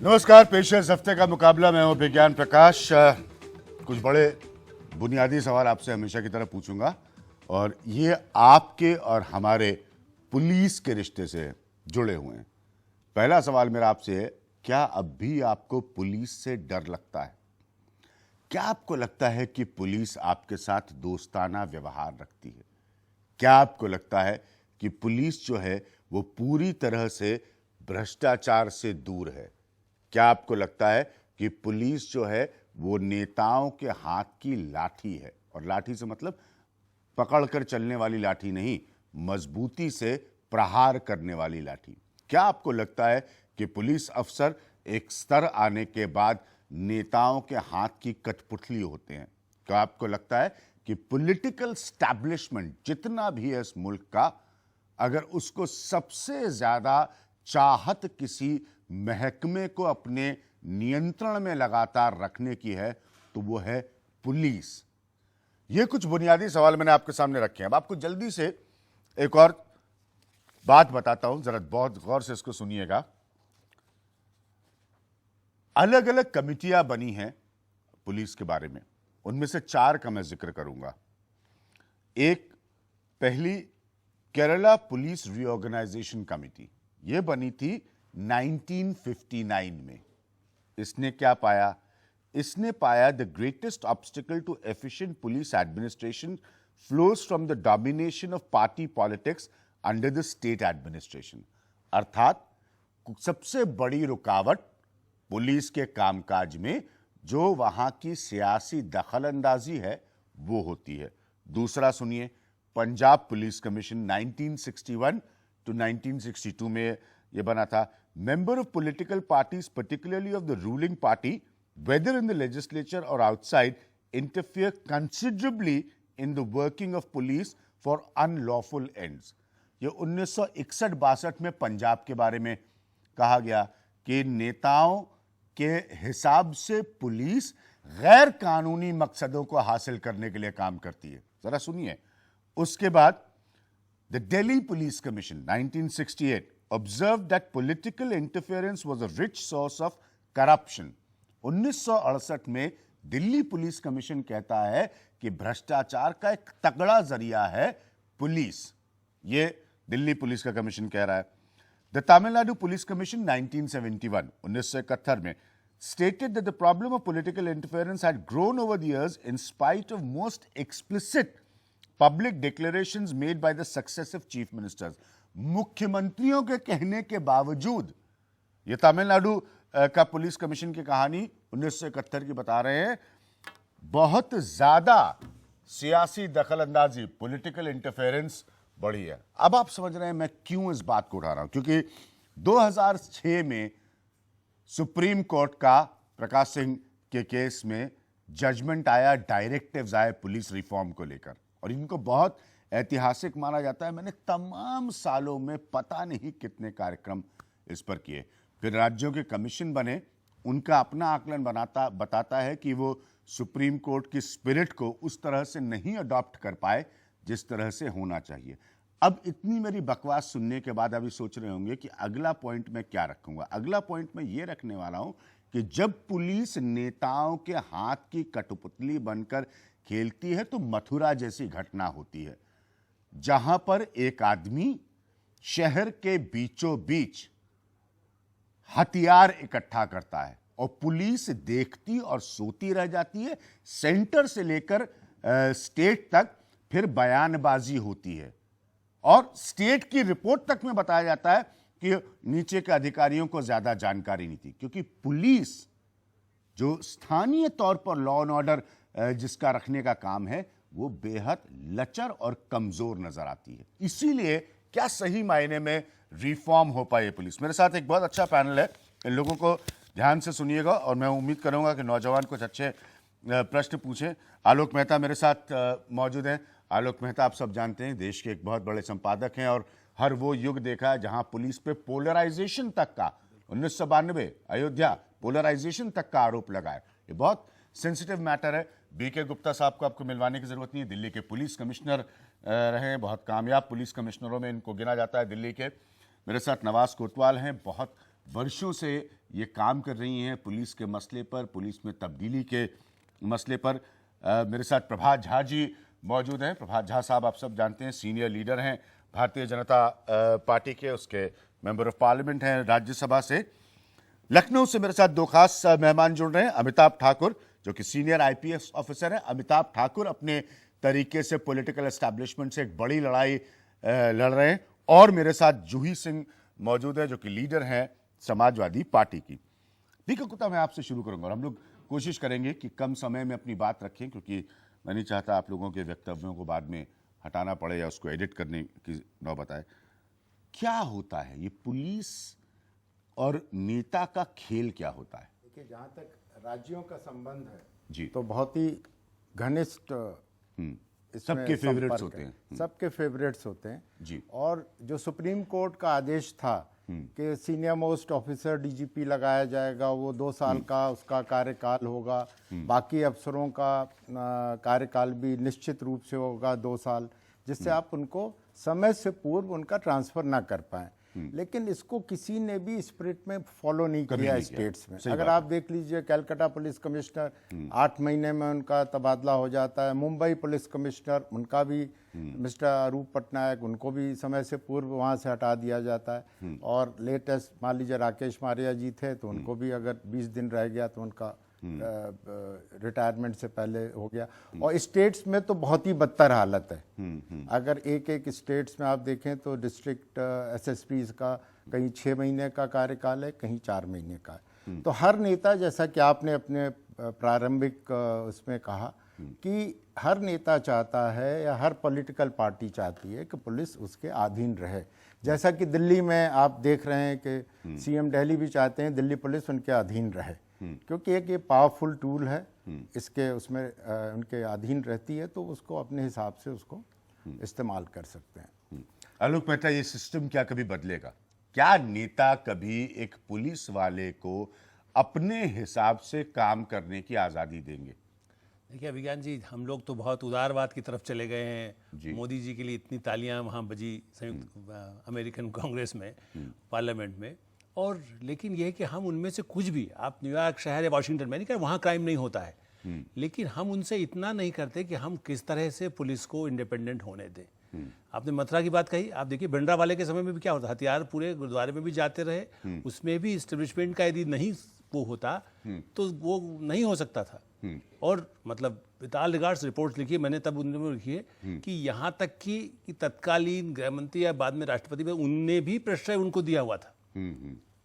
नमस्कार, पेश है इस हफ्ते का मुकाबला। मैं हूं विज्ञान प्रकाश। कुछ बड़े बुनियादी सवाल आपसे हमेशा की तरह पूछूंगा और ये आपके और हमारे पुलिस के रिश्ते से जुड़े हुए हैं। पहला सवाल मेरा आपसे है, क्या अब भी आपको पुलिस से डर लगता है? क्या आपको लगता है कि पुलिस आपके साथ दोस्ताना व्यवहार रखती है? क्या आपको लगता है कि पुलिस जो है वो पूरी तरह से भ्रष्टाचार से दूर है? क्या आपको लगता है कि पुलिस जो है वो नेताओं के हाथ की लाठी है? और लाठी से मतलब पकड़कर चलने वाली लाठी नहीं, मजबूती से प्रहार करने वाली लाठी। क्या आपको लगता है कि पुलिस अफसर एक स्तर आने के बाद नेताओं के हाथ की कठपुतली होते हैं? क्या आपको लगता है कि पॉलिटिकल स्टैब्लिशमेंट जितना भी है इस मुल्क का, अगर उसको सबसे ज्यादा चाहत किसी महकमे को अपने नियंत्रण में लगातार रखने की है तो वो है पुलिस? ये कुछ बुनियादी सवाल मैंने आपके सामने रखे हैं। अब आपको जल्दी से एक और बात बताता हूं, जरा बहुत गौर से इसको सुनिएगा। अलग अलग कमिटियां बनी हैं पुलिस के बारे में, उनमें से 4 का मैं जिक्र करूंगा। एक, पहली केरला पुलिस रीऑर्गेनाइजेशन कमिटी, यह बनी थी 1959 में। इसने क्या पाया? इसने पाया the greatest obstacle to efficient police administration flows from the domination of party politics under the state administration. अर्थात सबसे बड़ी रुकावट पुलिस के कामकाज में जो वहां की सियासी दखलंदाजी है वो होती है। दूसरा सुनिए, पंजाब पुलिस कमीशन 1961 टू 1962 में यह बना था। Member of political parties particularly of the ruling party whether in the legislature और outside interfere considerably in the working of police for unlawful ends. ये 1961-62 में पंजाब के बारे में कहा गया कि नेताओं के हिसाब से पुलिस गैर कानूनी मकसदों को हासिल करने के लिए काम करती है। जरा सुनिए। उसके बाद the Delhi police commission 1968 observed that political interference was a rich source of corruption। 1968 में दिल्ली पुलिस कमीशन कहता है कि भ्रष्टाचार का एक तगड़ा जरिया है पुलिस। ये दिल्ली पुलिस का कमीशन कह रहा है। द तमिलनाडु पुलिस कमीशन 1971 1971 में stated that the problem of political interference had grown over the years in spite of most explicit public declarations made by the successive chief ministers। मुख्यमंत्रियों के कहने के बावजूद, यह तमिलनाडु का पुलिस कमीशन की कहानी 1971 की बता रहे हैं, बहुत ज्यादा सियासी दखलंदाजी, पॉलिटिकल इंटरफेरेंस बढ़ी है। अब आप समझ रहे हैं मैं क्यों इस बात को उठा रहा हूं, क्योंकि 2006 में सुप्रीम कोर्ट का प्रकाश सिंह के केस में जजमेंट आया, डायरेक्टिव्स आए पुलिस रिफॉर्म को लेकर, और इनको बहुत ऐतिहासिक माना जाता है। मैंने तमाम सालों में पता नहीं कितने कार्यक्रम इस पर किए। फिर राज्यों के कमीशन बने, उनका अपना आकलन बताता है कि वो सुप्रीम कोर्ट की स्पिरिट को उस तरह से नहीं अडॉप्ट कर पाए जिस तरह से होना चाहिए। अब इतनी मेरी बकवास सुनने के बाद अभी सोच रहे होंगे कि अगला पॉइंट मैं क्या रखूंगा। अगला पॉइंट मैं ये रखने वाला हूं कि जब पुलिस नेताओं के हाथ की कठपुतली बनकर खेलती है तो मथुरा जैसी घटना होती है, जहां पर एक आदमी शहर के बीचों बीच हथियार इकट्ठा करता है और पुलिस देखती और सोती रह जाती है। सेंटर से लेकर स्टेट तक फिर बयानबाजी होती है और स्टेट की रिपोर्ट तक में बताया जाता है कि नीचे के अधिकारियों को ज्यादा जानकारी नहीं थी, क्योंकि पुलिस जो स्थानीय तौर पर लॉ एंड ऑर्डर जिसका रखने का काम है वो बेहद लचर और कमजोर नजर आती है। इसीलिए क्या सही मायने में रिफॉर्म हो पाए पुलिस? मेरे साथ एक बहुत अच्छा पैनल है, इन लोगों को ध्यान से सुनिएगा और मैं उम्मीद करूंगा कि नौजवान कुछ अच्छे प्रश्न पूछें। आलोक मेहता मेरे साथ मौजूद हैं। आलोक मेहता आप सब जानते हैं देश के एक बहुत बड़े संपादक हैं और हर वो युग देखा है जहां पुलिस पे पोलराइजेशन तक का 1992 अयोध्या पोलराइजेशन तक का आरोप लगाए। ये बहुत सेंसिटिव मैटर है। बीके गुप्ता साहब को आपको मिलवाने की जरूरत नहीं है, दिल्ली के पुलिस कमिश्नर रहे हैं, बहुत कामयाब पुलिस कमिश्नरों में इनको गिना जाता है दिल्ली के। मेरे साथ नवाज कोतवाल हैं, बहुत वर्षों से ये काम कर रही हैं पुलिस के मसले पर, पुलिस में तब्दीली के मसले पर। मेरे साथ प्रभात झा जी मौजूद हैं। प्रभात झा साहब आप सब जानते हैं सीनियर लीडर हैं भारतीय जनता पार्टी के, उसके मेंबर ऑफ पार्लियामेंट हैं राज्यसभा से। लखनऊ से मेरे साथ दो खास मेहमान जुड़ रहे हैं। अमिताभ ठाकुर जो कि सीनियर आईपीएस ऑफिसर हैं। अमिताभ ठाकुर अपने तरीके से पॉलिटिकल एस्टैब्लिशमेंट से एक बड़ी लड़ाई लड़ रहे हैं। और मेरे साथ जूही सिंह मौजूद है जो कि लीडर हैं समाजवादी पार्टी की। दीपक गुप्ता, मैं आपसे शुरू करूंगा और हम लोग कोशिश करेंगे कि कम समय में अपनी बात रखें, क्योंकि मैं नहीं चाहता आप लोगों के वक्तव्यों को बाद में हटाना पड़े या उसको एडिट करने की नौबत आए। क्या होता है ये पुलिस और नेता का खेल, क्या होता है? देखिए, जहाँ तक राज्यों का संबंध है जी, तो बहुत ही घनिष्ठ सबके फेवरेट्स होते हैं। सबके फेवरेट्स होते हैं जी। और जो सुप्रीम कोर्ट का आदेश था कि सीनियर मोस्ट ऑफिसर डीजीपी लगाया जाएगा, वो 2 साल का उसका कार्यकाल होगा, बाकी अफसरों का कार्यकाल भी निश्चित रूप से होगा 2 साल, जिससे आप उनको समय से पूर्व उनका ट्रांसफर ना कर पाएं। लेकिन इसको किसी ने भी स्पिरिट में फॉलो नहीं किया स्टेट्स में। अगर आप देख लीजिए, कलकत्ता पुलिस कमिश्नर 8 महीने में उनका तबादला हो जाता है। मुंबई पुलिस कमिश्नर, उनका भी मिस्टर अरूप पटनायक, उनको भी समय से पूर्व वहां से हटा दिया जाता है। और लेटेस्ट मान लीजिए राकेश मारिया जी थे, तो उनको भी अगर 20 दिन रह गया तो उनका रिटायरमेंट से पहले हो गया। और स्टेट्स में तो बहुत ही बदतर हालत है। अगर एक एक स्टेट्स में आप देखें तो डिस्ट्रिक्ट एसएसपीज का कहीं 6 महीने का कार्यकाल है, कहीं 4 महीने का है। तो हर नेता, जैसा कि आपने अपने प्रारंभिक उसमें कहा कि हर नेता चाहता है या हर पॉलिटिकल पार्टी चाहती है कि पुलिस उसके अधीन रहे। जैसा कि दिल्ली में आप देख रहे हैं कि सीएम दिल्ली भी चाहते हैं दिल्ली पुलिस उनके अधीन रहे, क्योंकि एक ये पावरफुल टूल है, इसके उसमें उनके अधीन रहती है, तो उसको अपने हिसाब से उसको इस्तेमाल कर सकते हैं। आलोक मेहता, ये सिस्टम क्या कभी बदलेगा? क्या नेता कभी एक पुलिस वाले को अपने हिसाब से काम करने की आज़ादी देंगे? देखिए विज्ञान जी, हम लोग तो बहुत उदारवाद की तरफ चले गए हैं। मोदी जी के लिए इतनी तालियां वहाँ बजी संयुक्त अमेरिकन कांग्रेस में, पार्लियामेंट में। और लेकिन यह है कि हम उनमें से कुछ भी, आप न्यूयॉर्क शहर या वाशिंगटन में नहीं कह, वहाँ क्राइम नहीं होता है, लेकिन हम उनसे इतना नहीं करते कि हम किस तरह से पुलिस को इंडिपेंडेंट होने दें। आपने मथुरा की बात कही, आप देखिए भिंडरा वाले के समय में भी क्या होता, हथियार पूरे गुरुद्वारे में भी जाते रहे, उसमें भी इस्टेब्लिशमेंट का यदि नहीं वो होता तो वो नहीं हो सकता था। और मतलब विद ऑल रिगार्ड्स रिपोर्ट्स लिखी मैंने, तब उन्होंने लिखी है कि यहाँ तक कि तत्कालीन गृह मंत्री या बाद में राष्ट्रपति में उनने भी प्रश्रय उनको दिया हुआ था।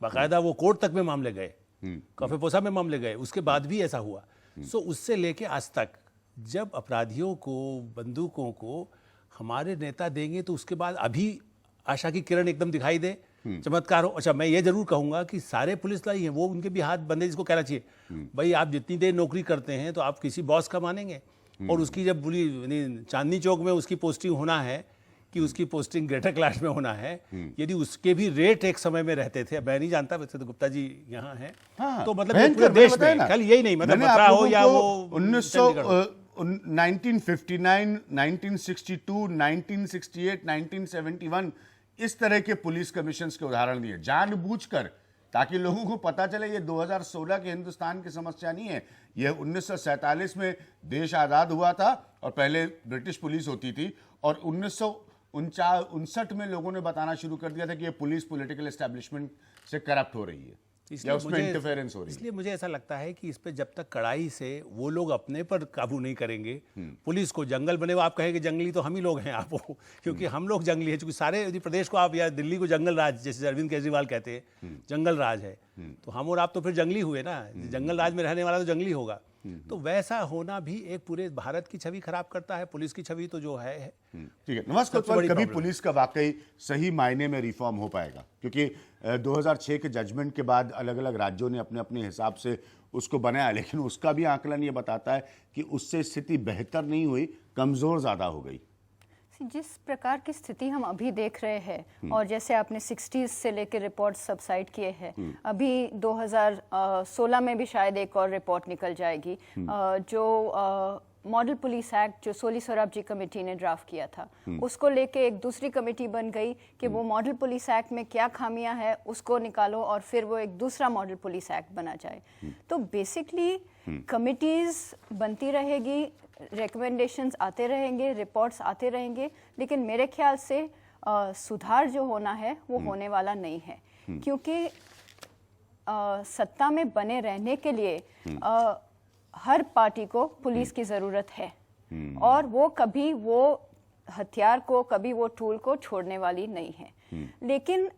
बाकायदा वो कोर्ट तक में मामले गए, कफेपोसा में मामले गए, उसके बाद भी ऐसा हुआ। सो उससे लेके आज तक जब अपराधियों को, बंदूकों को हमारे नेता देंगे तो उसके बाद अभी आशा की किरण एकदम दिखाई दे, चमत्कार हो। अच्छा, मैं ये जरूर कहूंगा कि सारे पुलिस लाई हैं, वो उनके भी हाथ बंधे, जिसको कहना चाहिए भाई आप जितनी देर नौकरी करते हैं तो आप किसी बॉस का मानेंगे, और उसकी जब बुरी चांदनी चौक में उसकी पोस्टिंग होना है कि उसकी पोस्टिंग ग्रेटर क्लास में होना है, यदि उसके भी रेट एक समय में रहते थे, मैं नहीं जानता, वैसे तो गुप्ता जी यहाँ हैं, तो मतलब पूरे देश में कल यही नहीं, मतलब मथुरा हो या वो 1959, 1962, 1968, 1971 इस तरह के पुलिस कमीशंस के उदाहरण दिए जानबूझकर, ताकि लोगों को पता चले ये 2016 के हिंदुस्तान की समस्या नहीं है। यह 1947 में देश आज़ाद हुआ था और पहले ब्रिटिश पुलिस होती थी, और 1959 में लोगों ने बताना शुरू कर दिया था कि ये पुलिस पॉलिटिकल एस्टैब्लिशमेंट से करप्ट हो रही है या उसमें इंटरफेरेंस हो रही है। इसलिए मुझे ऐसा लगता है कि इस पे जब तक कड़ाई से वो लोग अपने पर काबू नहीं करेंगे, पुलिस को जंगल बने, वो आप कहेंगे जंगली तो हम ही लोग हैं आप, क्योंकि हम लोग जंगली हैं, क्योंकि सारे यदि प्रदेश को आप या दिल्ली को जंगल राज, जैसे अरविंद केजरीवाल कहते हैं जंगल राज है, तो हम और आप तो फिर जंगली हुए ना, जंगल राज में रहने वाला तो जंगली होगा। तो वैसा होना भी एक पूरे भारत की छवि खराब करता है, पुलिस की छवि तो जो है। ठीक है, नमस्कार। कभी पुलिस का वाकई सही मायने में रिफॉर्म हो पाएगा? क्योंकि 2006 के जजमेंट के बाद अलग अलग राज्यों ने अपने अपने हिसाब से उसको बनाया, लेकिन उसका भी आकलन ये बताता है कि उससे स्थिति बेहतर नहीं हुई, कमजोर ज्यादा हो गई। जिस प्रकार की स्थिति हम अभी देख रहे हैं, और जैसे आपने 60s से लेकर रिपोर्ट सबसाइड किए हैं, अभी 2016 में भी शायद एक और रिपोर्ट निकल जाएगी जो मॉडल पुलिस एक्ट जो सोली सोराब जी कमेटी ने ड्राफ्ट किया था, उसको लेके एक दूसरी कमेटी बन गई कि वो मॉडल पुलिस एक्ट में क्या खामियां हैं उसको निकालो और फिर वो एक दूसरा मॉडल पुलिस एक्ट बना जाए। तो बेसिकली कमिटीज बनती रहेगी, रिकमेंडेशंस आते रहेंगे, रिपोर्ट्स आते रहेंगे, लेकिन मेरे ख्याल से सुधार जो होना है वो होने वाला नहीं है, क्योंकि सत्ता में बने रहने के लिए हर पार्टी को पुलिस की ज़रूरत है और वो कभी वो हथियार को, कभी वो टूल को छोड़ने वाली नहीं है। लेकिन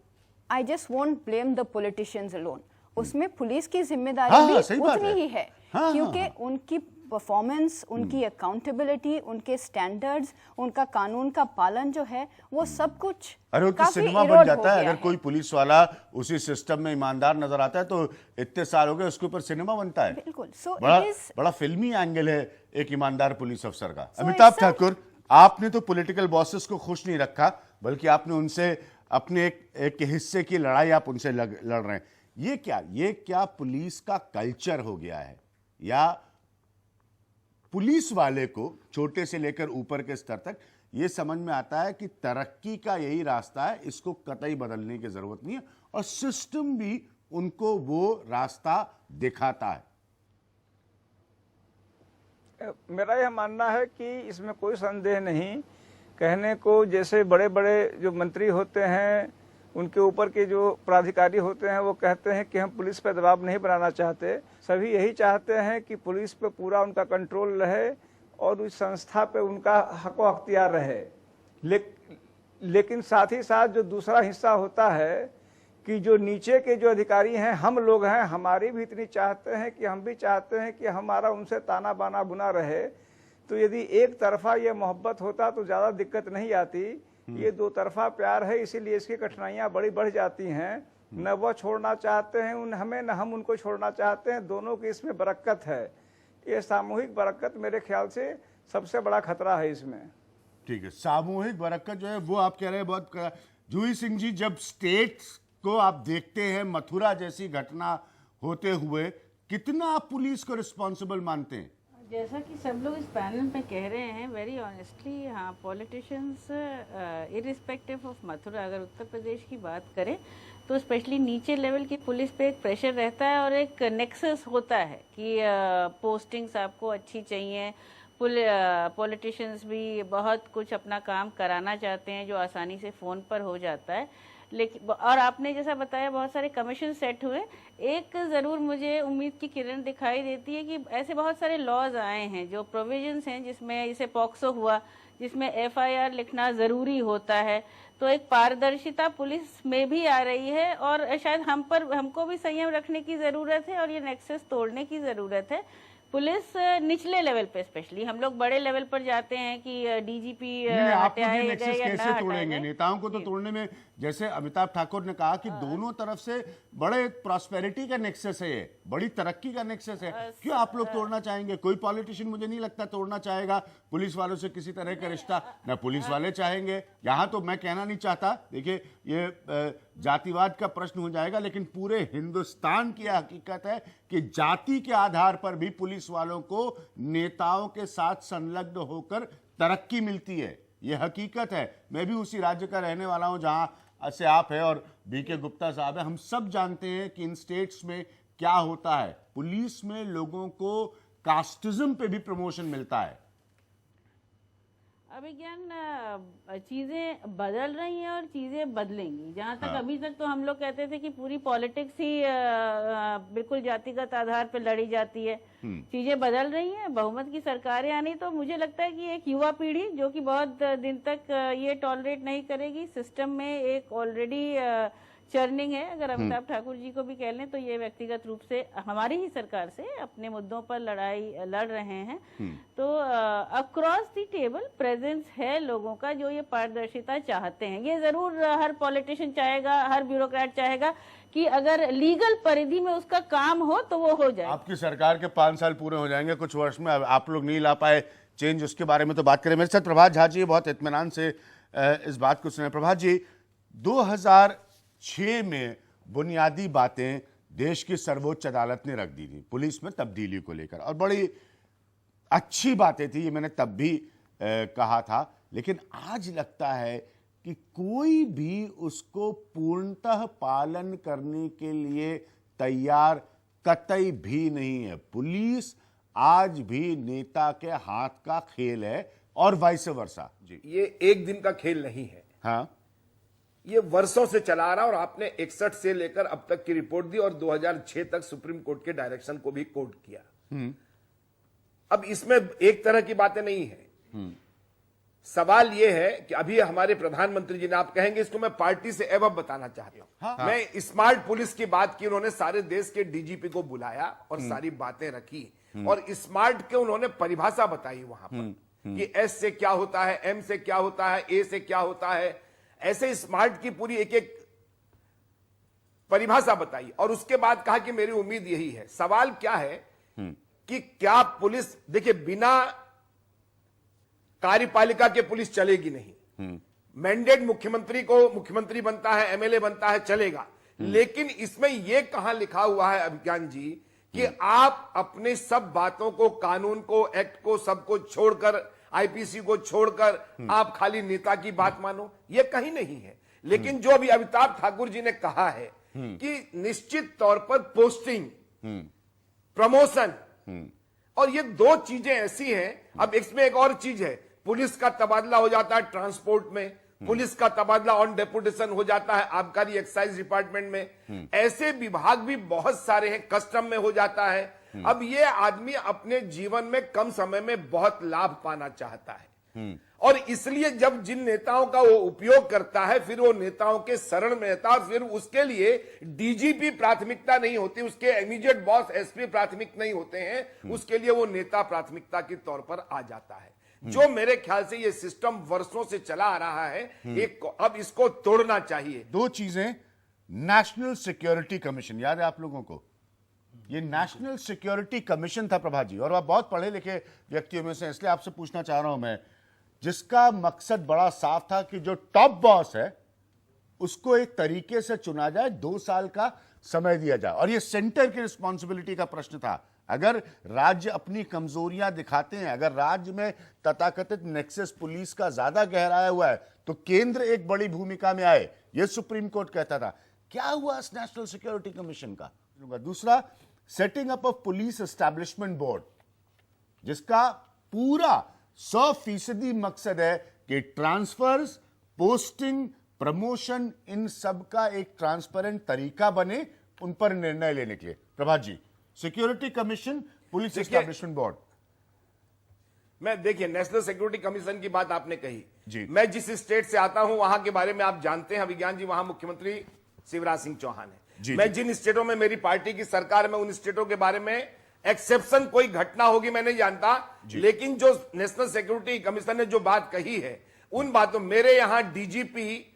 I just won't blame the politicians alone, उसमें पुलिस की जिम्मेदारी भी उतनी ही है, क्योंकि उनकी परफॉर्मेंस, उनकी अकाउंटेबिलिटी, उनके स्टैंडर्ड्स, उनका कानून का पालन जो है वो सब कुछ अरे वो तो काफी सिनेमा बन इरोड जाता हो है। गया अगर कोई पुलिस वाला उसी सिस्टम में ईमानदार नजर आता है तो इतने साल हो गए उसके ऊपर सिनेमा बनता है। बिल्कुल। सो बड़ा फिल्मी एंगल है एक ईमानदार पुलिस अफसर का। अमिताभ ठाकुर, आपने तो पॉलिटिकल बॉसेस को खुश नहीं रखा, बल्कि आपने उनसे अपने एक हिस्से की लड़ाई आप उनसे लड़ रहे हैं। ये क्या पुलिस का कल्चर हो गया है, या पुलिस वाले को छोटे से लेकर ऊपर के स्तर तक ये समझ में आता है कि तरक्की का यही रास्ता है, इसको कतई बदलने की जरूरत नहीं है, और सिस्टम भी उनको वो रास्ता दिखाता है? मेरा यह मानना है कि इसमें कोई संदेह नहीं। कहने को जैसे बड़े बड़े जो मंत्री होते हैं, उनके ऊपर के जो प्राधिकारी होते हैं, वो कहते हैं कि हम पुलिस पर दबाव नहीं बनाना चाहते। सभी यही चाहते हैं कि पुलिस पे पूरा उनका कंट्रोल रहे और उस संस्था पे उनका हक व अख्तियार रहे। लेकिन साथ ही साथ जो दूसरा हिस्सा होता है कि जो नीचे के जो अधिकारी हैं, हम लोग हैं, हमारी भी इतनी चाहते हैं कि हम भी चाहते हैं कि हमारा उनसे ताना बाना बुना रहे। तो यदि एक तरफा ये मोहब्बत होता तो ज़्यादा दिक्कत नहीं आती। ये दो तरफा प्यार है, इसीलिए इसकी कठिनाइयाँ बड़ी बढ़ जाती हैं। न वो छोड़ना चाहते हैं हमें, न हम उनको छोड़ना चाहते हैं। दोनों की इसमें बरकत है। ये सामूहिक बरकत मेरे ख्याल से सबसे बड़ा खतरा है इसमें। ठीक है, सामूहिक बरकत जो है वो आप कह रहे हैं बहुत। जूही सिंह जी, जब स्टेट्स को आप देखते हैं मथुरा जैसी घटना होते हुए, कितना आप पुलिस को रिस्पॉन्सिबल मानते हैं? जैसा कि सब लोग इस पैनल में कह रहे हैं, वेरी ऑनेस्टली, हाँ, पॉलिटिशियंस इरिस्पेक्टिव ऑफ मथुरा, अगर उत्तर प्रदेश की बात करें तो स्पेशली नीचे लेवल की पुलिस पे एक प्रेशर रहता है और एक नेक्सस होता है कि पोस्टिंग्स आपको अच्छी चाहिए। पॉलिटिशियंस भी बहुत कुछ अपना काम कराना चाहते हैं जो आसानी से फ़ोन पर हो जाता है। लेकिन और आपने जैसा बताया बहुत सारे कमीशन सेट हुए। एक ज़रूर मुझे उम्मीद की किरण दिखाई देती है कि ऐसे बहुत सारे लॉज आए हैं जो प्रोविजंस हैं, जिसमें जैसे पॉक्सो हुआ, जिसमें एफआईआर लिखना ज़रूरी होता है। तो एक पारदर्शिता पुलिस में भी आ रही है और शायद हमको भी संयम रखने की ज़रूरत है और ये नेक्सस तोड़ने की ज़रूरत है। पुलिस निचले लेवल पे, स्पेशली हम लोग बड़े लेवल पर जाते हैं कि डीजीपी हटाए गए या कैसे तोड़ेंगे? नेताओं को तो तोड़ने में, जैसे अमिताभ ठाकुर ने कहा कि दोनों तरफ से बड़े प्रॉस्पेरिटी का नेक्सस है, ये बड़ी तरक्की का नेक्सस है, क्यों आप लोग तोड़ना चाहेंगे? कोई पॉलिटिशियन मुझे नहीं लगता तोड़ना चाहेगा पुलिस वालों से किसी तरह का रिश्ता, न पुलिस वाले चाहेंगे। यहाँ तो मैं कहना नहीं चाहता, देखिए ये जातिवाद का प्रश्न हो जाएगा, लेकिन पूरे हिंदुस्तान की हकीकत है कि जाति के आधार पर भी पुलिस वालों को नेताओं के साथ संलग्न होकर तरक्की मिलती है। यह हकीकत है। मैं भी उसी राज्य का रहने वाला हूं जहां से आप है और बीके गुप्ता साहब है। हम सब जानते हैं कि इन स्टेट्स में क्या होता है। पुलिस में लोगों को कास्टिज्म पे भी प्रमोशन मिलता है। अभिज्ञान, चीज़ें बदल रही हैं और चीज़ें बदलेंगी। जहाँ तक अभी तक तो हम लोग कहते थे कि पूरी पॉलिटिक्स ही बिल्कुल जातिगत आधार पर लड़ी जाती है। चीज़ें बदल रही हैं, बहुमत की सरकारें आनी, तो मुझे लगता है कि एक युवा पीढ़ी जो कि बहुत दिन तक ये टॉलरेट नहीं करेगी। सिस्टम में एक ऑलरेडी चर्निंग है। अगर अमिताभ ठाकुर जी को भी कह लें तो ये व्यक्तिगत रूप से हमारी ही सरकार से अपने मुद्दों पर लड़ाई लड़ रहे हैं। तो अक्रॉस द टेबल प्रेजेंस है लोगों का जो ये पारदर्शिता चाहते हैं। ये जरूर हर पॉलिटिशियन चाहेगा, हर ब्यूरोक्रेट चाहेगा कि अगर लीगल परिधि में उसका काम हो तो वो हो जाए। आपकी सरकार के 5 साल पूरे हो जाएंगे कुछ वर्ष में, आप लोग नहीं ला पाए चेंज, उसके बारे में तो बात करें। मेरे साथ प्रभात झा जी बहुत इत्मीनान से इस बात को सुने। प्रभात जी, 2006 में बुनियादी बातें देश की सर्वोच्च अदालत ने रख दी थी पुलिस में तब्दीली को लेकर, और बड़ी अच्छी बातें थी, ये मैंने तब भी कहा था, लेकिन आज लगता है कि कोई भी उसको पूर्णतः पालन करने के लिए तैयार कतई भी नहीं है। पुलिस आज भी नेता के हाथ का खेल है और वाइस वर्सा। जी, ये एक दिन का खेल नहीं है, हाँ, ये वर्षों से चला आ रहा और आपने 61 से लेकर अब तक की रिपोर्ट दी और 2006 तक सुप्रीम कोर्ट के डायरेक्शन को भी कोट किया। अब इसमें एक तरह की बातें नहीं है। सवाल यह है कि अभी हमारे प्रधानमंत्री जी ने, आप कहेंगे इसको मैं पार्टी से एवं बताना चाहता हूं। मैं स्मार्ट पुलिस की बात की, उन्होंने सारे देश के डीजीपी को बुलाया और सारी बातें रखी और स्मार्ट के उन्होंने परिभाषा बताई वहां पर कि एस से क्या होता है, एम से क्या होता है, ए से क्या होता है, ऐसे स्मार्ट की पूरी एक एक परिभाषा बताई और उसके बाद कहा कि मेरी उम्मीद यही है। सवाल क्या है कि क्या पुलिस, देखिए बिना कार्यपालिका के पुलिस चलेगी नहीं। मैंडेट मुख्यमंत्री को, मुख्यमंत्री बनता है, एमएलए बनता है, चलेगा, लेकिन इसमें यह कहां लिखा हुआ है अभिज्ञान जी कि आप अपने सब बातों को, कानून को, एक्ट को, सबको छोड़कर, आईपीसी को छोड़कर आप खाली नेता की बात मानो? यह कहीं नहीं है। लेकिन जो अभी अमिताभ ठाकुर जी ने कहा है कि निश्चित तौर पर पोस्टिंग, प्रमोशन, और ये दो चीजें ऐसी हैं। अब इसमें एक और चीज है, पुलिस का तबादला हो जाता है ट्रांसपोर्ट में, पुलिस का तबादला ऑन डेपुटेशन हो जाता है आबकारी एक्साइज डिपार्टमेंट में, ऐसे विभाग भी बहुत सारे हैं, कस्टम में हो जाता है। अब ये आदमी अपने जीवन में कम समय में बहुत लाभ पाना चाहता है और इसलिए जब जिन नेताओं का वो उपयोग करता है, फिर वो नेताओं के शरण में रहता है, फिर उसके लिए डीजीपी प्राथमिकता नहीं होती, उसके इमीडिएट बॉस एसपी प्राथमिक नहीं होते हैं, उसके लिए वो नेता प्राथमिकता के तौर पर आ जाता है। जो मेरे ख्याल से ये सिस्टम वर्षों से चला आ रहा है, एक अब इसको तोड़ना चाहिए। दो चीजें, नेशनल सिक्योरिटी कमीशन याद है आप लोगों को? ये नेशनल सिक्योरिटी कमीशन था प्रभा जी, और आप बहुत पढ़े लिखे व्यक्तियों में से, इसलिए आपसे पूछना चाह रहा हूं मैं, जिसका मकसद बड़ा साफ था कि जो टॉप बॉस है उसको एक तरीके से चुना जाए, 2 साल का समय दिया जाए, और ये सेंटर की रिस्पॉन्सिबिलिटी का प्रश्न था। अगर राज्य अपनी कमजोरियां दिखाते हैं, अगर राज्य में तथाकथित नेक्सस पुलिस का ज्यादा गहराया हुआ है, तो केंद्र एक बड़ी भूमिका में आए, यह सुप्रीम कोर्ट कहता था। क्या हुआ इस नेशनल सिक्योरिटी कमीशन का? दूसरा, setting up of police establishment board, जिसका पूरा 100% मकसद है कि ट्रांसफर्स, पोस्टिंग, प्रमोशन, इन सब का एक ट्रांसपेरेंट तरीका बने, उन पर निर्णय लेने के लिए। Prabhat ji, security commission, police establishment board. मैं, देखिए, नेशनल सिक्योरिटी कमीशन की बात आपने कही जी। मैं जिस स्टेट से आता हूं वहां के बारे में आप जानते हैं विज्ञान जी, वहां मुख्यमंत्री शिवराज सिंह चौहान है। मैं जिन स्टेटों में मेरी पार्टी की सरकार में, उन स्टेटों के बारे में एक्सेप्शन कोई घटना होगी मैं नहीं जानता, लेकिन जो नेशनल सिक्योरिटी कमीशन ने जो बात कही है, उन बातों, मेरे यहां डीजीपी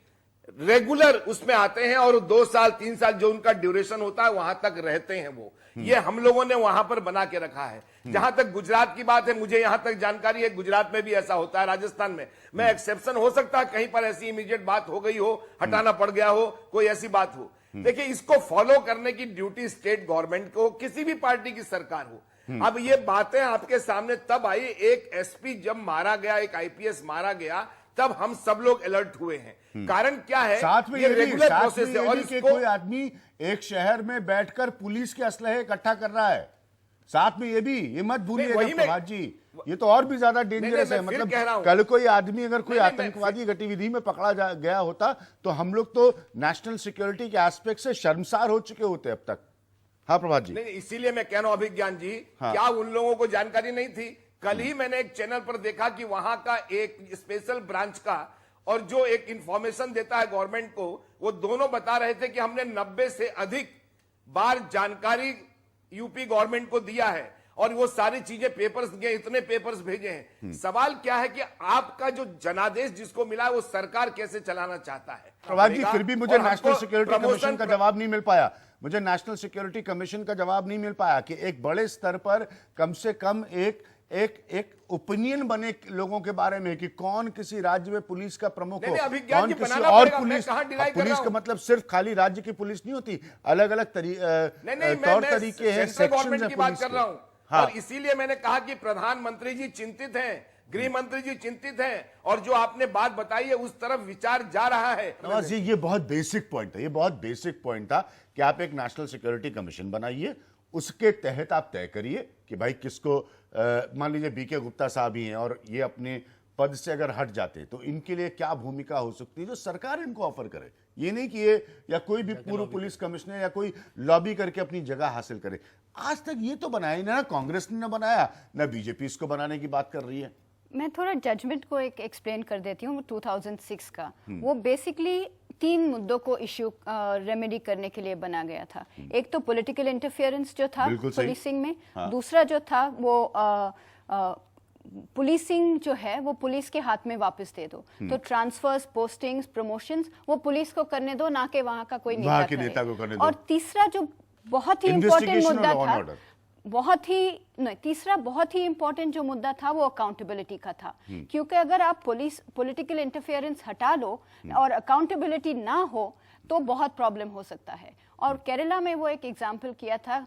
रेगुलर उसमें आते हैं और 2 साल 3 साल जो उनका ड्यूरेशन होता है वहां तक रहते हैं वो। ये हम लोगों ने वहां पर बना के रखा है। जहां तक गुजरात की बात है, मुझे यहां तक जानकारी है गुजरात में भी ऐसा होता है, राजस्थान में। मैं एक्सेप्शन हो सकता है कहीं पर ऐसी इमीडिएट बात हो गई हो, हटाना पड़ गया हो, कोई ऐसी बात हो। देखिए, इसको फॉलो करने की ड्यूटी स्टेट गवर्नमेंट को, किसी भी पार्टी की सरकार हो। अब ये बातें आपके सामने तब आई, एक एसपी जब मारा गया, एक आईपीएस मारा गया, तब हम सब लोग अलर्ट हुए हैं। कारण क्या है? साथ में ये ये भी, रेगुलर साथ प्रोसेस में है ये और भी कि इसको कोई आदमी एक शहर में बैठकर पुलिस के असलहे इकट्ठा कर रहा है। साथ में ये भी, ये मत भूलिएगा प्रभात जी, ये तो और भी ज्यादा डेंजरस है। मतलब कल कोई आदमी अगर कोई आतंकवादी गतिविधि में पकड़ा गया होता तो हम लोग तो नेशनल सिक्योरिटी के एस्पेक्ट से शर्मसार हो चुके होते अब तक। हाँ प्रभात जी। नहीं, इसीलिए मैं कह रहा हूं अभिज्ञान जी, क्या उन लोगों को जानकारी नहीं थी? कल ही मैंने एक चैनल पर देखा कि वहां का एक स्पेशल ब्रांच का और जो एक इंफॉर्मेशन देता है गवर्नमेंट को, वो दोनों बता रहे थे कि हमने 90 से अधिक बार जानकारी यूपी गवर्नमेंट को दिया है और वो सारी चीजें पेपर्स दिए, इतने पेपर्स भेजे हैं। सवाल क्या है कि आपका जो जनादेश जिसको मिला है वो सरकार कैसे चलाना चाहता है? प्रभात जी, फिर भी मुझे नेशनल सिक्योरिटी कमीशन का जवाब नहीं मिल पाया। मुझे नेशनल सिक्योरिटी कमीशन का जवाब नहीं मिल पाया कि एक बड़े स्तर पर कम से कम एक ओपिनियन बने लोगों के बारे में कि कौन किसी राज्य में पुलिस का प्रमुख हो, कौन किसी और पुलिस। पुलिस का मतलब सिर्फ खाली राज्य की पुलिस नहीं होती, अलग अलग तौर तरीके हैं, सेक्शंस हैं पुलिस के। हाँ। और इसीलिए मैंने कहा कि प्रधानमंत्री जी चिंतित हैं, गृह मंत्री जी चिंतित हैं, और जो आपने बात बताई है उस तरफ विचार जा रहा है। नवाज जी, ये बहुत बेसिक पॉइंट था, ये बहुत बेसिक पॉइंट था कि आप एक नेशनल सिक्योरिटी कमीशन बनाइए, उसके तहत आप तय करिए कि भाई किसको, मान लीजिए बीके गुप्ता साहब ही हैं और ये अपने पद से अगर हट जाते तो इनके लिए क्या भूमिका हो सकती है जो सरकार इनको ऑफर करे। ये नहीं कि ये या कोई भी पूर्व पुलिस कमिश्नर या कोई लॉबी करके अपनी जगह हासिल करे। आज तक ये तो बनाया ही ना कांग्रेस ने, ना बनाया ना बीजेपी इसको बनाने की बात कर रही है। मैं थोड़ा जजमेंट को एक एक्सप्लेन कर देती हूँ 2006 का। वो बेसिकली 3 मुद्दों को इश्यू रेमेडी करने के लिए बना गया था। एक तो पॉलिटिकल इंटरफेरेंस जो था पुलिसिंग में, दूसरा जो था वो पुलिसिंग जो है वो पुलिस के हाथ में वापस दे दो। तो ट्रांसफर्स, पोस्टिंग्स, प्रमोशंस वो पुलिस को करने दो, ना कि वहां का कोई नेता करे। नेता को करने दो। और तीसरा जो बहुत ही इंपॉर्टेंट मुद्दा था, तीसरा बहुत ही इंपॉर्टेंट जो मुद्दा था वो अकाउंटेबिलिटी का था। क्योंकि अगर आप पॉलिटिकल इंटरफेरेंस हटा लो और अकाउंटेबिलिटी ना हो तो बहुत प्रॉब्लम हो सकता है। और केरला में वो एक एग्जाम्पल किया था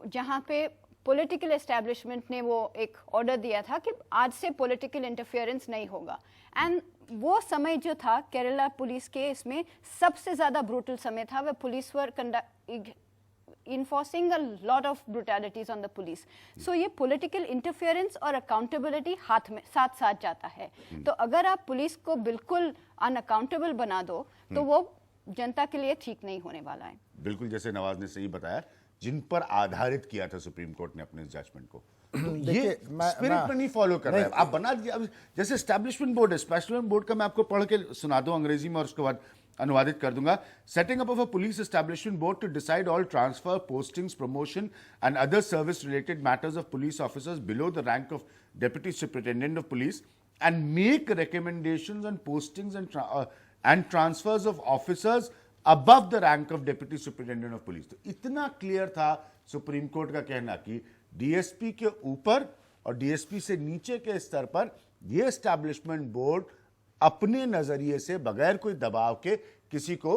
जहां पे पॉलिटिकल एस्टैब्लिशमेंट ने वो एक ऑर्डर दिया था कि आज से पॉलिटिकल इंटरफेरेंस नहीं होगा। एंड वो समय जो था केरला पुलिस के इसमें सबसे ज्यादा ब्रूटल समय था। वह police were enforcing a lot of brutalities on the police. So ये political interference और accountability हाथ में साथ साथ जाता है। तो अगर आप पुलिस को बिल्कुल unaccountable बना दो तो वो जनता के लिए ठीक नहीं होने वाला है। बिल्कुल जैसे नवाज ने सही बताया, जिन पर आधारित किया था सुप्रीम कोर्ट ने अपने जजमेंट को, ये स्पिरिट में नहीं फॉलो कर रहा है। आप बना दिया, अब जैसे एस्टैब्लिशमेंट बोर्ड है, एस्टैब्लिशमेंट बोर्ड का मैं आपको पढ़ के सुना दूं अंग्रेजी में और उसके बाद अनुवादित कर दूंगा। Setting up of a police establishment board to decide all transfer, postings, promotion and other service related matters of police officers below the rank of deputy superintendent of police and make recommendations on postings and transfers of officers above the rank of deputy superintendent of police. तो इतना clear था supreme court का कहना कि DSP के ऊपर और DSP से नीचे के स्तर पर यह एस्टैब्लिशमेंट बोर्ड अपने नजरिए से बगैर कोई दबाव के किसी को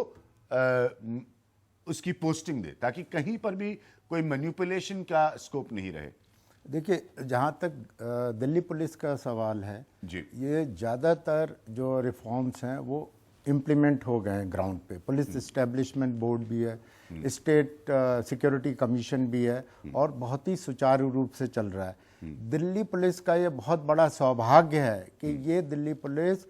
उसकी पोस्टिंग दे, ताकि कहीं पर भी कोई मैनिपुलेशन का स्कोप नहीं रहे। देखिए, जहाँ तक दिल्ली पुलिस का सवाल है जी, ये ज़्यादातर जो रिफॉर्म्स हैं वो इम्प्लीमेंट हो गए हैं ग्राउंड पे। पुलिस एस्टेब्लिशमेंट बोर्ड भी है, स्टेट सिक्योरिटी कमीशन भी है और बहुत ही सुचारू रूप से चल रहा है। दिल्ली पुलिस का ये बहुत बड़ा सौभाग्य है कि ये दिल्ली पुलिस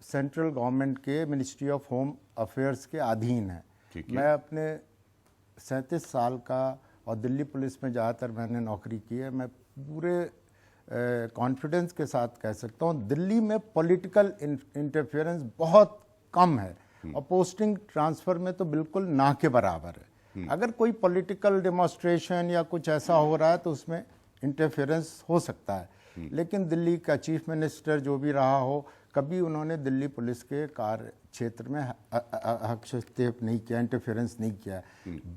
सेंट्रल गवर्नमेंट के मिनिस्ट्री ऑफ होम अफेयर्स के अधीन है। मैं अपने 37 साल का और दिल्ली पुलिस में ज़्यादातर मैंने नौकरी की है, मैं पूरे कॉन्फिडेंस के साथ कह सकता हूँ दिल्ली में पॉलिटिकल इंटरफेरेंस बहुत कम है और पोस्टिंग ट्रांसफ़र में तो बिल्कुल ना के बराबर है। अगर कोई पॉलिटिकल डेमोन्स्ट्रेशन या कुछ ऐसा हो रहा है तो उसमें इंटरफेरेंस हो सकता है, लेकिन दिल्ली का चीफ मिनिस्टर जो भी रहा हो, कभी उन्होंने दिल्ली पुलिस के कार्य क्षेत्र में हस्तक्षेप नहीं किया, इंटरफेरेंस नहीं किया।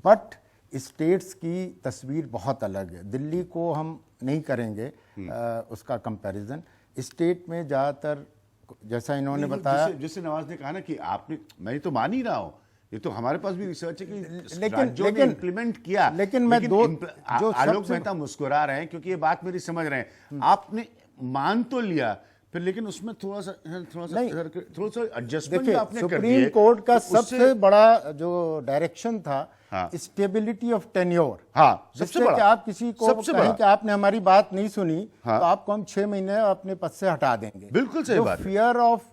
बट स्टेट्स की तस्वीर बहुत अलग है। दिल्ली को हम नहीं करेंगे उसका कंपैरिजन। स्टेट में ज़्यादातर जैसा इन्होंने बताया, जैसे नवाज ने कहा ना कि आपने, मैं तो मान ही रहा हूँ, ये तो हमारे पास भी रिसर्च है कि लेकिन इम्प्लीमेंट किया, लेकिन मैं दो जो आलोक मेहता मुस्कुरा रहे हैं क्योंकि ये बात मेरी समझ रहे हैं। आपने मान तो लिया फिर, लेकिन उसमें थोड़ा सा एडजस्टमेंट आपने कर दिए। सुप्रीम कोर्ट का सबसे बड़ा जो डायरेक्शन था, स्टेबिलिटी ऑफ टेन्योर। हाँ, सबसे बड़ा। कि आप किसी को कहें कि आपने हमारी बात नहीं सुनी तो आपको हम 6 महीने अपने पद से हटा देंगे। बिल्कुल सही बात। फियर ऑफ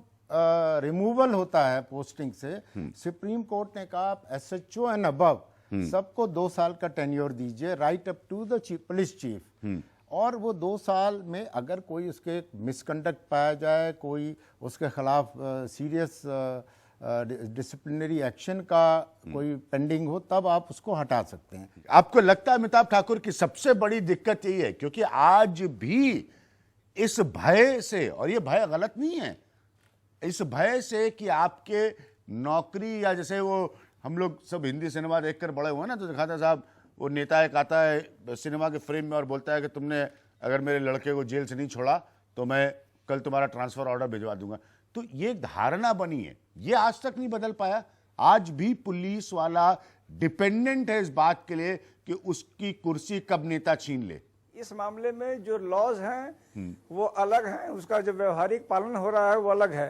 रिमूवल होता है पोस्टिंग से, सुप्रीम कोर्ट ने कहा आप एसएचओ एंड अबव सबको 2 साल का टेन्योर दीजिए, right up to the police chief. और वो 2 साल में अगर कोई उसके मिसकंडक्ट पाया जाए, कोई उसके खिलाफ सीरियस डिसिप्लिनरी एक्शन का कोई पेंडिंग हो, तब आप उसको हटा सकते हैं। आपको लगता है अमिताभ ठाकुर की सबसे बड़ी दिक्कत यही है? क्योंकि आज भी इस भय से, और ये भय गलत नहीं है, इस भय से कि आपके नौकरी, या जैसे वो हम लोग सब हिंदी सिनेमा देखकर बड़े हुए ना, तो दिखाता साहब वो नेता एक आता है सिनेमा के फ्रेम में और बोलता है कि तुमने अगर मेरे लड़के को जेल से नहीं छोड़ा तो मैं कल तुम्हारा ट्रांसफर ऑर्डर भिजवा दूंगा। तो ये धारणा बनी है, ये आज तक नहीं बदल पाया। आज भी पुलिस वाला डिपेंडेंट है इस बात के लिए कि उसकी कुर्सी कब नेता छीन ले। इस मामले में जो लॉज हैं वो अलग हैं, उसका जो व्यवहारिक पालन हो रहा है वो अलग है।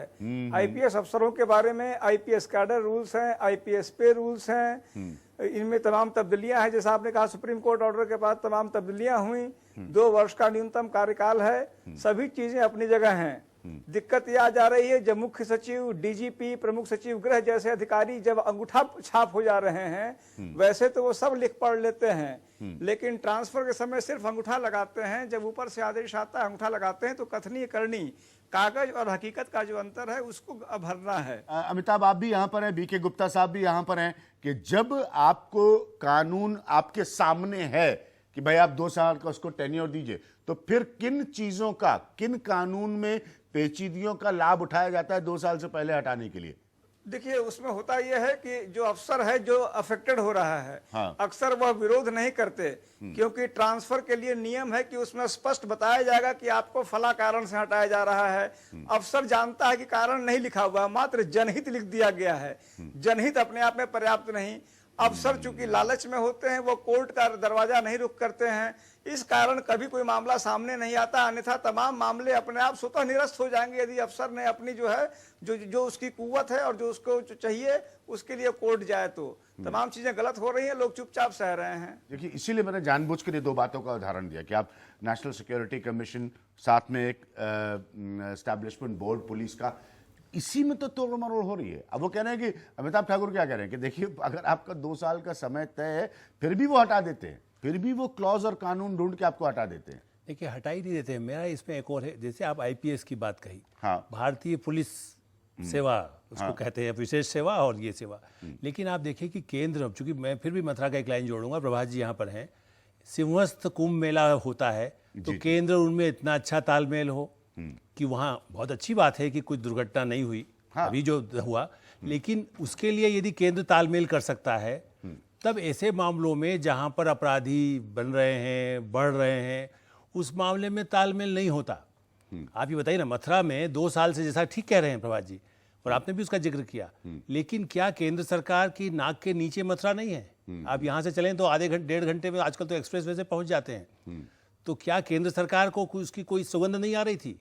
आईपीएस अफसरों के बारे में आईपीएस कैडर रूल्स हैं, आईपीएस पे रूल्स हैं, इनमें तमाम तब्दीलियां हैं। जैसा आपने कहा सुप्रीम कोर्ट ऑर्डर के बाद तमाम तब्दीलियां हुई, 2 वर्ष का न्यूनतम कार्यकाल है, सभी चीजें अपनी जगह हैं। दिक्कत यह आ जा रही है जब मुख्य सचिव, डीजीपी, प्रमुख सचिव गृह जैसे अधिकारी जब अंगूठा छाप हो जा रहे हैं, वैसे तो वो सब लिख पढ़ लेते हैं, लेकिन ट्रांसफर के समय सिर्फ अंगूठा लगाते हैं। जब ऊपर से आदेश आता है अंगूठा लगाते हैं, तो कथनी करनी, कागज और हकीकत का जो अंतर है उसको भरना है। अमिताभ आप भी यहां पर हैं, बीके गुप्ता साहब भी यहां पर हैं कि जब आपको कानून आपके सामने है कि भाई आप 2 साल का उसको टेन्योर दीजिए, तो फिर किन चीजों का, किन कानून में पेचीदियों का लाभ उठाया जाता है 2 साल से पहले हटाने के लिए? देखिए उसमें होता यह है कि जो अफसर है जो अफेक्टेड हो रहा है, हाँ। अक्सर वह विरोध नहीं करते, क्योंकि ट्रांसफर के लिए नियम है कि उसमें स्पष्ट बताया जाएगा कि आपको फला कारण से हटाया जा रहा है। अफसर जानता है कि कारण नहीं लिखा हुआ, मात्र जनहित लिख दिया गया है। जनहित अपने आप में पर्याप्त नहीं। अफसर चूंकि लालच में होते हैं, वो कोर्ट का दरवाजा नहीं रुक करते हैं, इस कारण कभी कोई मामला सामने नहीं आता। अन्यथा तमाम मामले अपने आप स्वतः निरस्त हो जाएंगे यदि अफसर ने अपनी जो है जो उसकी कुव्वत है और जो उसको चाहिए उसके लिए कोर्ट जाए। तो तमाम चीजें गलत हो रही हैं, लोग चुपचाप सह रहे हैं। देखिए इसीलिए मैंने जानबूझ कर ये 2 बातों का उदाहरण दिया कि आप नेशनल सिक्योरिटी कमीशन, साथ में एक एस्टैब्लिशमेंट बोर्ड पुलिस का, इसी में तो तोड़ मरोड़ हो रही है। अब वो कह रहे हैं कि अमिताभ ठाकुर क्या कह रहे हैं कि देखिए अगर आपका 2 साल का समय तय है फिर भी वो हटा देते हैं, फिर भी वो क्लॉज और कानून ढूंढ के आपको हटा देते हैं। देखिए हटा ही नहीं देते हैं। मेरा इसमें एक और है, जैसे आप आईपीएस की बात कही, हाँ। भारतीय पुलिस सेवा उसको कहते हैं, विशेष सेवा और ये सेवा। लेकिन आप देखिए कि केंद्र, चूंकि मैं फिर भी मथुरा का एक लाइन जोड़ूंगा, प्रभात जी यहाँ पर हैं, सिंहस्थ कुंभ मेला होता है तो केंद्र उनमें इतना अच्छा तालमेल हो कि वहाँ बहुत अच्छी बात है कि कुछ दुर्घटना नहीं हुई, हाँ। अभी जो हुआ, लेकिन उसके लिए यदि केंद्र तालमेल कर सकता है, तब ऐसे मामलों में जहाँ पर अपराधी बन रहे हैं, बढ़ रहे हैं, उस मामले में तालमेल नहीं होता। आप ये बताइए ना, मथुरा में 2 साल से, जैसा ठीक कह रहे हैं प्रभात जी, और आपने भी उसका जिक्र किया, लेकिन क्या केंद्र सरकार की नाक के नीचे मथुरा नहीं है? आप यहाँ से चलें तो आधे घंटे 1.5 घंटे में आजकल तो एक्सप्रेस वे से पहुँच जाते हैं। तो क्या केंद्र सरकार को उसकी कोई सुगंध नहीं आ रही थी?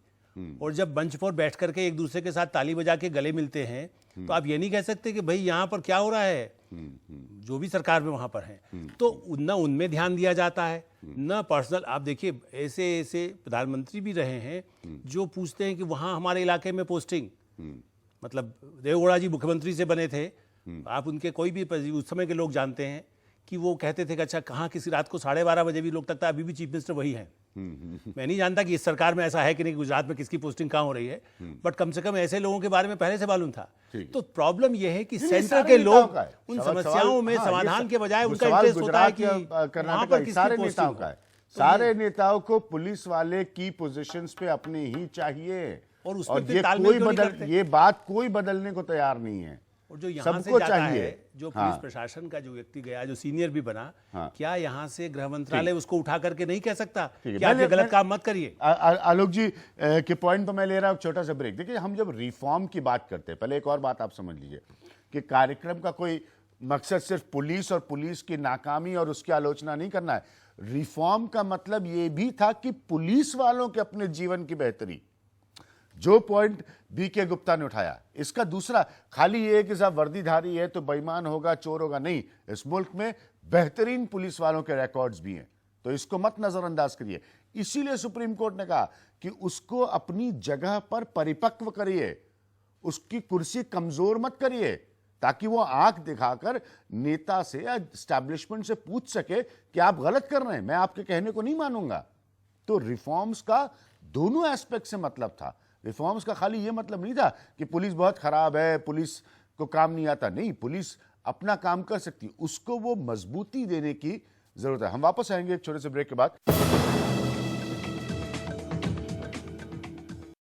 और जब मंच पर बैठ करके एक दूसरे के साथ ताली बजा के गले मिलते हैं, तो आप ये नहीं कह सकते कि भाई यहाँ पर क्या हो रहा है, जो भी सरकार में वहाँ पर हैं। तो न उनमें ध्यान दिया जाता है, न पर्सनल। आप देखिए ऐसे ऐसे प्रधानमंत्री भी रहे हैं जो पूछते हैं कि वहाँ हमारे इलाके में पोस्टिंग, मतलब देवेगौड़ा जी मुख्यमंत्री से बने थे, आप उनके कोई भी उस समय के लोग जानते हैं कि वो कहते थे कि अच्छा कहाँ, किसी रात को 12:30 बजे भी लोग तक था, अभी भी चीफ मिनिस्टर वही हैं। मैं नहीं जानता कि इस सरकार में ऐसा है कि नहीं, गुजरात में किसकी पोस्टिंग कहाँ हो रही है, बट कम से कम ऐसे लोगों के बारे में पहले से मालूम था। तो प्रॉब्लम यह है कि सेंटर के लोग उन समस्याओं में समाधान के बजाय उनका इंटरेस्ट होता है कि वहां पर सारे नेताओं का है, सारे नेताओं को पुलिस वाले की पोजीशंस पे अपने ही चाहिए, और ये बात कोई बदलने को तैयार नहीं है। और जो यहाँ से जाता है, जो पुलिस प्रशासन का जो व्यक्ति गया, जो सीनियर भी बना, क्या यहाँ से गृह मंत्रालय उसको उठा करके नहीं कह सकता कि आप ये गलत काम मत करिए? आलोक जी के पॉइंट तो मैं ले रहा हूँ, छोटा सा ब्रेक। देखिए हम जब रिफॉर्म की बात करते हैं, पहले एक और बात आप समझ लीजिए कि कार्यक्रम का कोई मकसद सिर्फ पुलिस और पुलिस की नाकामी और उसकी आलोचना नहीं करना है। रिफॉर्म का मतलब ये भी था कि पुलिस वालों के अपने जीवन की बेहतरी, जो पॉइंट बीके गुप्ता ने उठाया। इसका दूसरा खाली ये है कि साहब वर्दीधारी है तो बेईमान होगा, चोर होगा, नहीं। इस मुल्क में बेहतरीन पुलिस वालों के रिकॉर्ड्स भी हैं, तो इसको मत नजरअंदाज करिए। इसीलिए सुप्रीम कोर्ट ने कहा कि उसको अपनी जगह पर परिपक्व करिए, उसकी कुर्सी कमजोर मत करिए, ताकि वो आंख दिखाकर नेता से या एस्टैब्लिशमेंट से पूछ सके कि आप गलत कर रहे हैं, मैं आपके कहने को नहीं मानूंगा। तो रिफॉर्म्स का दोनों एस्पेक्ट से मतलब था। रिफॉर्म्स का खाली ये मतलब नहीं था कि पुलिस बहुत खराब है, पुलिस को काम नहीं आता, नहीं, पुलिस अपना काम कर सकती, उसको वो मजबूती देने की जरूरत है। हम वापस आएंगे एक छोटे से ब्रेक के बाद।